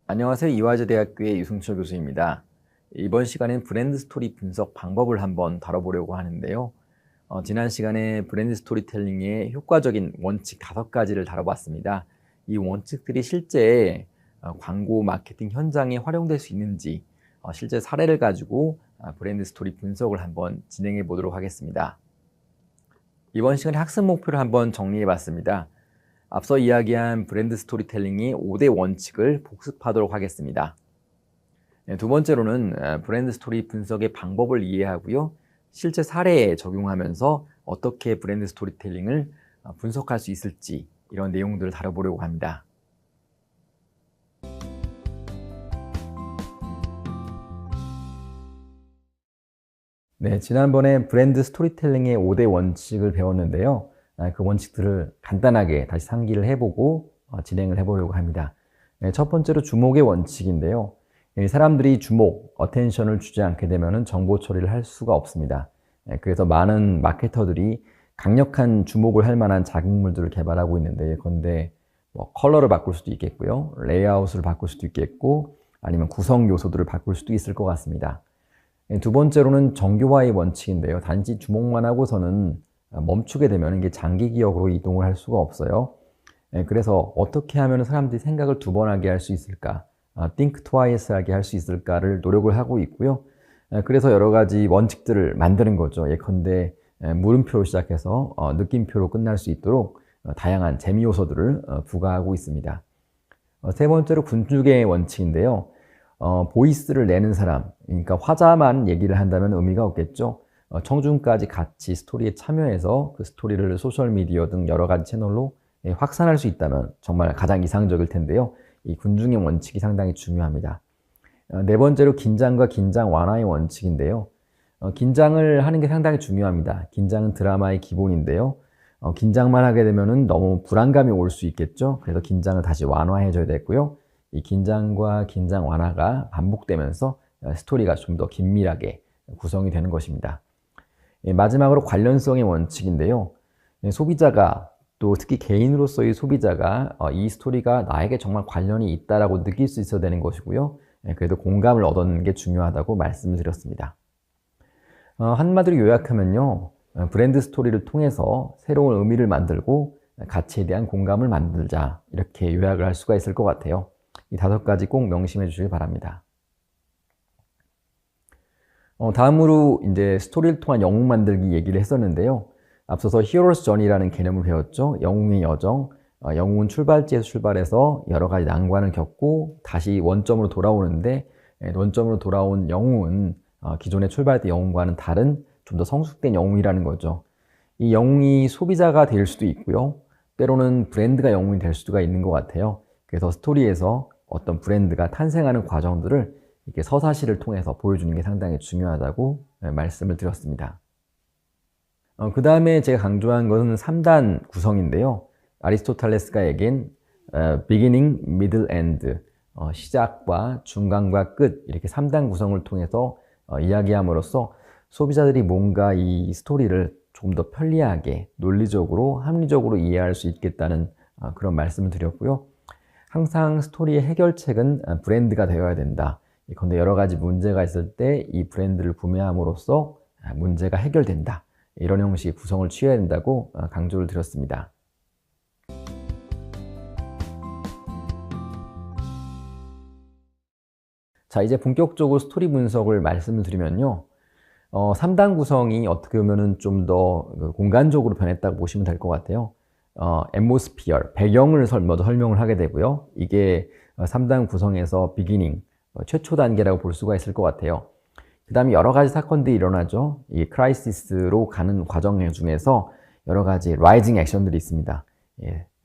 안녕하세요. 이화여대학교의 유승철 교수입니다. 이번 시간엔 브랜드 스토리 분석 방법을 한번 다뤄보려고 하는데요. 지난 시간에 브랜드 스토리텔링의 효과적인 원칙 5가지를 다뤄봤습니다. 이 원칙들이 실제 광고 마케팅 현장에 활용될 수 있는지 실제 사례를 가지고 브랜드 스토리 분석을 한번 진행해 보도록 하겠습니다. 이번 시간에 학습 목표를 한번 정리해 봤습니다. 앞서 이야기한 브랜드 스토리텔링의 5대 원칙을 복습하도록 하겠습니다. 두 번째로는 브랜드 스토리 분석의 방법을 이해하고요. 실제 사례에 적용하면서 어떻게 브랜드 스토리텔링을 분석할 수 있을지 이런 내용들을 다뤄보려고 합니다. 네, 지난번에 브랜드 스토리텔링의 5대 원칙을 배웠는데요. 그 원칙들을 간단하게 다시 상기를 해보고 진행을 해보려고 합니다. 첫 번째로 주목의 원칙인데요. 사람들이 어텐션을 주지 않게 되면 정보 처리를 할 수가 없습니다. 그래서 많은 마케터들이 강력한 주목을 할 만한 자극물들을 개발하고 있는데, 예컨대 컬러를 바꿀 수도 있겠고요. 레이아웃을 바꿀 수도 있겠고, 아니면 구성 요소들을 바꿀 수도 있을 것 같습니다. 두 번째로는 정교화의 원칙인데요. 단지 주목만 하고서는 멈추게 되면 이게 장기 기억으로 이동을 할 수가 없어요. 그래서 어떻게 하면 사람들이 생각을 2번 하게 할 수 있을까? think twice 하게 할 수 있을까를 노력을 하고 있고요. 그래서 여러 가지 원칙들을 만드는 거죠. 예컨대 물음표로 시작해서 느낌표로 끝날 수 있도록 다양한 재미 요소들을 부과하고 있습니다. 세 번째로 군중의 원칙인데요. 보이스를 내는 사람, 그러니까 화자만 얘기를 한다면 의미가 없겠죠. 청중까지 같이 스토리에 참여해서 그 스토리를 소셜미디어 등 여러 가지 채널로 확산할 수 있다면 정말 가장 이상적일 텐데요. 이 군중의 원칙이 상당히 중요합니다. 네 번째로 긴장과 긴장 완화의 원칙인데요. 긴장을 하는 게 상당히 중요합니다. 긴장은 드라마의 기본인데요. 긴장만 하게 되면 너무 불안감이 올 수 있겠죠. 그래서 긴장을 다시 완화해줘야 되고요. 이 긴장과 긴장 완화가 반복되면서 스토리가 좀 더 긴밀하게 구성이 되는 것입니다. 마지막으로 관련성의 원칙인데요. 소비자가, 또 특히 개인으로서의 소비자가 이 스토리가 나에게 정말 관련이 있다라고 느낄 수 있어야 되는 것이고요. 그래도 공감을 얻는 게 중요하다고 말씀을 드렸습니다. 한마디로 요약하면요. 브랜드 스토리를 통해서 새로운 의미를 만들고 가치에 대한 공감을 만들자, 이렇게 요약을 할 수가 있을 것 같아요. 이 5가지 꼭 명심해 주시기 바랍니다. 다음으로 이제 스토리를 통한 영웅 만들기 얘기를 했었는데요. 앞서서 히어로스 전이라는 개념을 배웠죠. 영웅의 여정. 영웅은 출발지에서 출발해서 여러 가지 난관을 겪고 다시 원점으로 돌아오는데, 원점으로 돌아온 영웅은 기존의 출발때 영웅과는 다른 좀 더 성숙된 영웅이라는 거죠. 이 영웅이 소비자가 될 수도 있고요. 때로는 브랜드가 영웅이 될 수가 있는 것 같아요. 그래서 스토리에서 어떤 브랜드가 탄생하는 과정들을 이렇게 서사시를 통해서 보여주는 게 상당히 중요하다고 말씀을 드렸습니다. 그 다음에 제가 강조한 것은 3단 구성인데요. 아리스토텔레스가 얘기한 beginning, middle, end, 시작과 중간과 끝, 이렇게 3단 구성을 통해서 이야기함으로써 소비자들이 뭔가 이 스토리를 조금 더 편리하게, 논리적으로, 합리적으로 이해할 수 있겠다는 그런 말씀을 드렸고요. 항상 스토리의 해결책은 브랜드가 되어야 된다. 그런데 여러 가지 문제가 있을 때 이 브랜드를 구매함으로써 문제가 해결된다. 이런 형식의 구성을 취해야 된다고 강조를 드렸습니다. 자, 이제 본격적으로 스토리 분석을 말씀을 드리면요. 3단 구성이 어떻게 보면 좀 더 공간적으로 변했다고 보시면 될 것 같아요. atmosphere, 배경을 먼저 설명을 하게 되고요. 이게 3단 구성에서 beginning, 최초 단계라고 볼 수가 있을 것 같아요. 그 다음에 여러 가지 사건들이 일어나죠. 이 크라이시스로 가는 과정 중에서 여러 가지 라이징 액션들이 있습니다.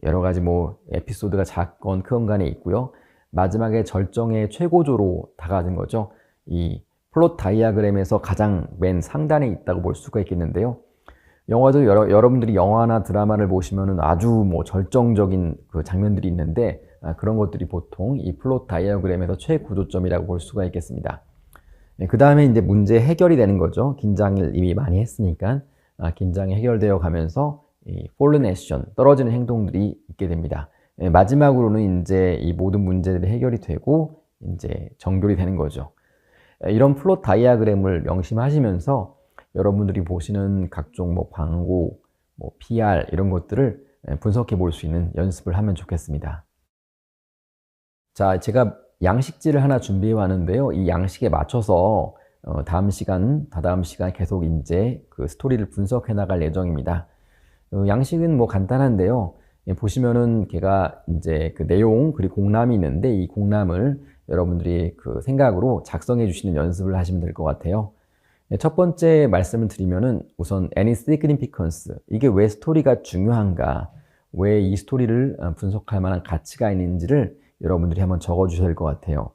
여러 가지 에피소드가 작건 큰 간에 있고요. 마지막에 절정의 최고조로 다가가는 거죠. 이 플롯 다이아그램에서 가장 맨 상단에 있다고 볼 수가 있겠는데요. 영화도 여러분들이 영화나 드라마를 보시면은 아주 절정적인 그 장면들이 있는데, 그런 것들이 보통 이 플롯 다이어그램에서 최고조점이라고 볼 수가 있겠습니다. 그 다음에 이제 문제 해결이 되는 거죠. 긴장을 이미 많이 했으니까 긴장이 해결되어 가면서 이 fallen action, 떨어지는 행동들이 있게 됩니다. 마지막으로는 이제 이 모든 문제들이 해결이 되고 이제 정결이 되는 거죠. 이런 플롯 다이아그램을 명심하시면서 여러분들이 보시는 각종 뭐 광고, 뭐 PR 이런 것들을 분석해 볼 수 있는 연습을 하면 좋겠습니다. 자, 제가 양식지를 하나 준비해 왔는데요. 이 양식에 맞춰서 다음 시간, 다다음 시간 계속 이제 그 스토리를 분석해 나갈 예정입니다. 양식은 뭐 간단한데요. 보시면은 걔가 이제 그 내용 그리고 공람이 있는데 이 공람을 여러분들이 그 생각으로 작성해 주시는 연습을 하시면 될 것 같아요. 첫 번째 말씀을 드리면은 우선 any significance, 이게 왜 스토리가 중요한가, 왜 이 스토리를 분석할 만한 가치가 있는지를 여러분들이 한번 적어 주셔야 될 것 같아요.